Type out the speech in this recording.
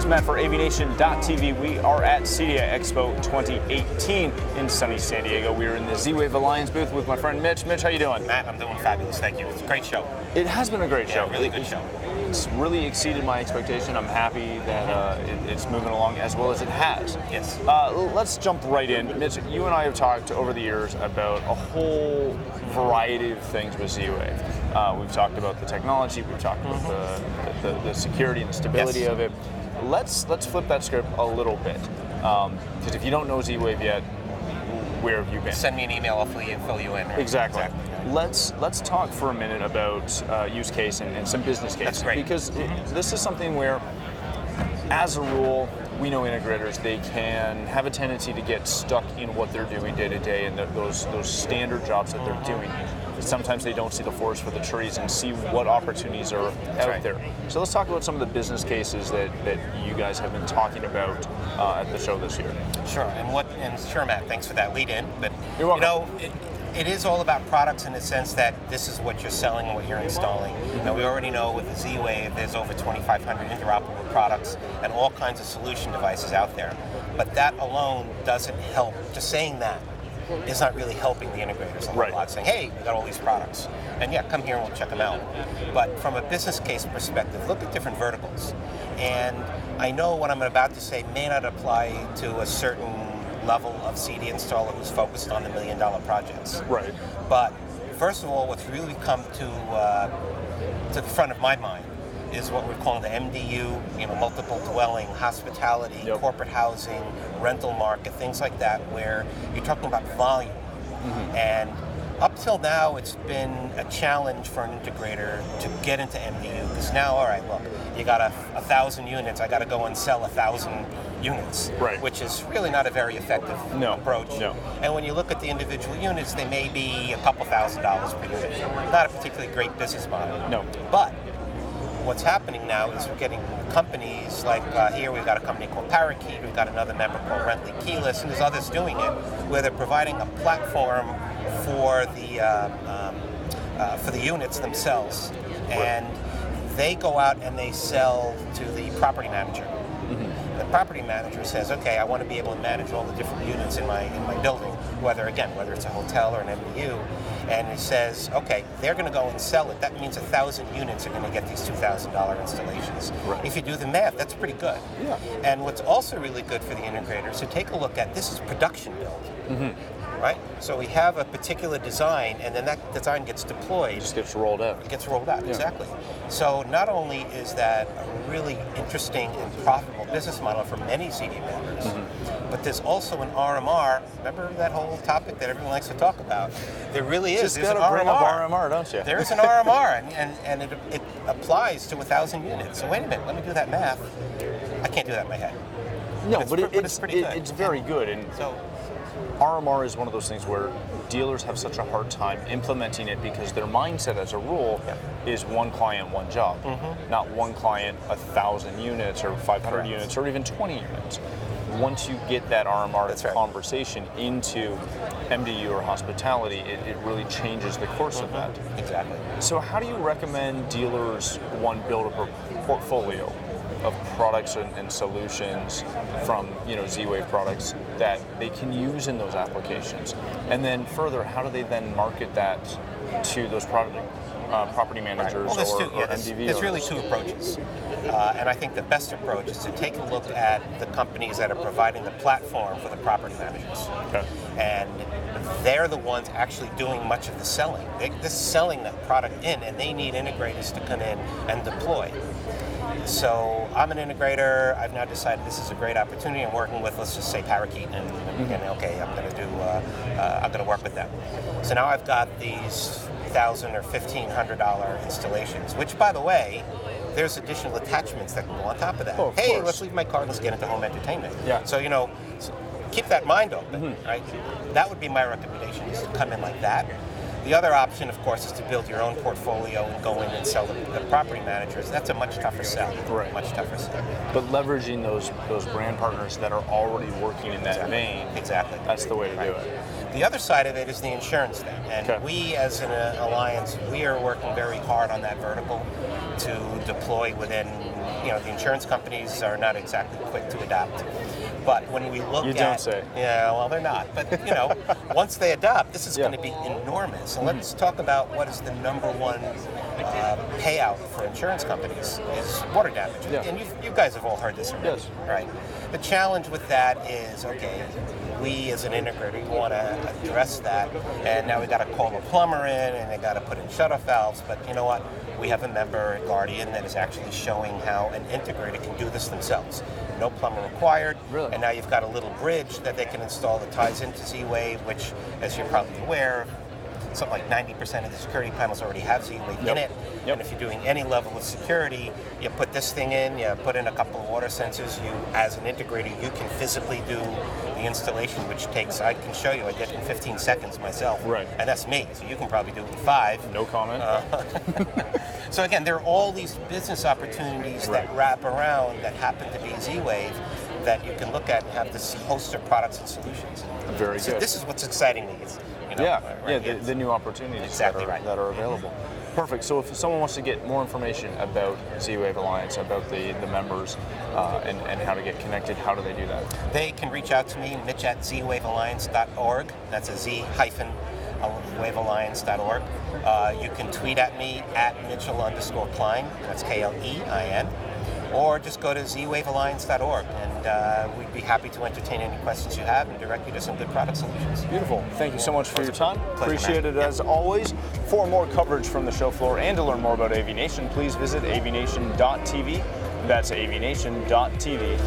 is Matt for AVNation.tv. We are at CEDIA Expo 2018 in sunny San Diego. We are in the Z-Wave Alliance booth with my friend Mitch. Mitch, how you doing? Matt, I'm doing fabulous, thank you. It's a great show. It has been a great show. Really good show. It's really exceeded my expectation. I'm happy that it's moving along as well as it has. Yes. Let's jump right in. Mitch, you and I have talked over the years about a whole variety of things with Z-Wave. We've talked about the technology, we've talked about the security and the stability of it. Let's flip that script a little bit. Because if you don't know Z-Wave yet, where have you been? Send me an email, I'll fill you in. Right? Exactly. Let's talk for a minute about use case and some business cases. That's great. Because this is something where, as a rule, we know integrators, they can have a tendency to get stuck in what they're doing day to day and those standard jobs that they're doing. Sometimes they don't see the forest for the trees and see what opportunities are out there. So let's talk about some of the business cases that you guys have been talking about at the show this year. Sure, and sure, Matt, thanks for that lead in. But you're welcome. You know, it is all about products in the sense that this is what you're selling and what you're installing. And we already know with the Z-Wave, there's over 2,500 interoperable products and all kinds of solution devices out there. But that alone doesn't help. Just saying that is not really helping the integrators a whole lot, saying, hey, we got all these products. And yeah, come here and we'll check them out. But from a business case perspective, look at different verticals. And I know what I'm about to say may not apply to a certain level of CEDIA installer who's focused on the $1 million projects. Right. But first of all, what's really come to the front of my mind is what we're calling the MDU, multiple dwelling, hospitality, corporate housing, rental market, things like that, where you're talking about volume. And up till now, it's been a challenge for an integrator to get into MDU, because now, all right, look, you got 1,000 units, I got to go and sell 1,000 units, which is really not a very effective approach. And when you look at the individual units, they may be a couple $1,000s per unit. Not a particularly great business model. But what's happening now is we're getting companies like here we've got a company called Parakeet, we've got another member called Rentley Keyless, and there's others doing it, where they're providing a platform for the units themselves, and they go out and they sell to the property manager. The property manager says, okay, I want to be able to manage all the different units in my building, whether it's a hotel or an MDU, and he says, okay, they're going to go and sell it. That means 1,000 units are going to get these $2,000 installations. If you do the math, that's pretty good. And what's also really good for the integrators, so take a look at, this is production build. Right? So we have a particular design, and then that design gets deployed. It just gets rolled out. It gets rolled out, exactly. So not only is that a really interesting and profitable business model for many CEDIA members, but there's also an RMR. Remember that whole topic that everyone likes to talk about? There really is. Just got to bring up RMR, don't you? There is an RMR, and it applies to 1,000 units. So wait a minute, let me do that math. I can't do that in my head. No, but it's pretty good. It's very good. And so RMR is one of those things where dealers have such a hard time implementing it because their mindset as a rule is one client, one job. Not one client, 1,000 units or 500 units or even 20 units. Once you get that RMR conversation into MDU or hospitality, it really changes the course of that. Exactly. So how do you recommend dealers, build a portfolio of products and solutions from Z-Wave products that they can use in those applications? And then further, how do they then market that to those property managers or MDV? There's really two approaches. And I think the best approach is to take a look at the companies that are providing the platform for the property managers. And they're the ones actually doing much of the selling. They're selling that product in, and they need integrators to come in and deploy. So I'm an integrator. I've now decided this is a great opportunity. I'm working with, let's just say, Parakeet, and okay, I'm going to work with them. So now I've got these $1,000 or $1,500 installations, which, by the way, there's additional attachments that can go on top of that. Hey, let's leave my car. Let's get into home entertainment. So keep that mind open, right? That would be my recommendation: is to come in like that. The other option, of course, is to build your own portfolio and go in and sell the property managers. That's a much tougher sell. Much tougher sell. But leveraging those brand partners that are already working in that vein. Exactly. That's the way to do it. The other side of it is the insurance thing. And we, as an alliance, we are working very hard on that vertical to deploy within, the insurance companies are not exactly quick to adopt. But when we look You don't say. Yeah, well, they're not. But, once they adopt, this is going to be enormous. And let's talk about what is the number one payout for insurance companies is water damage. Yeah. And you guys have all heard this already. Yes. Right. The challenge with that is, okay, we as an integrator want to address that, and now we got to call a plumber in, and they got to put in shut-off valves. But you know what? We have a member, Guardian, that is actually showing how an integrator can do this themselves. No plumber required. Really? And now you've got a little bridge that they can install that ties into Z-Wave, which, as you're probably aware, something like 90% of the security panels already have Z-Wave in it. And if you're doing any level of security, you put this thing in, you put in a couple of water sensors, as an integrator, you can physically do the installation, which takes, I can show you, I did it in 15 seconds myself. Right. And that's me, so you can probably do it in 5. No comment. So again, there are all these business opportunities that wrap around that happen to be Z-Wave that you can look at and have this host of products and solutions. Very So good. this is what's exciting me. The new opportunities that are available. Perfect. So if someone wants to get more information about Z-Wave Alliance, about the members, and how to get connected, how do they do that? They can reach out to me, Mitch at zwavealliance.org. That's a Z-wavealliance.org. You can tweet at me at Mitchell_Klein. That's Klein. Or just go to zwavealliance.org, and we'd be happy to entertain any questions you have and direct you to some good product solutions. Beautiful. Thank you so much for your time. Pleasure, Appreciate it as always. For more coverage from the show floor and to learn more about AVNation, please visit avnation.tv. That's avnation.tv.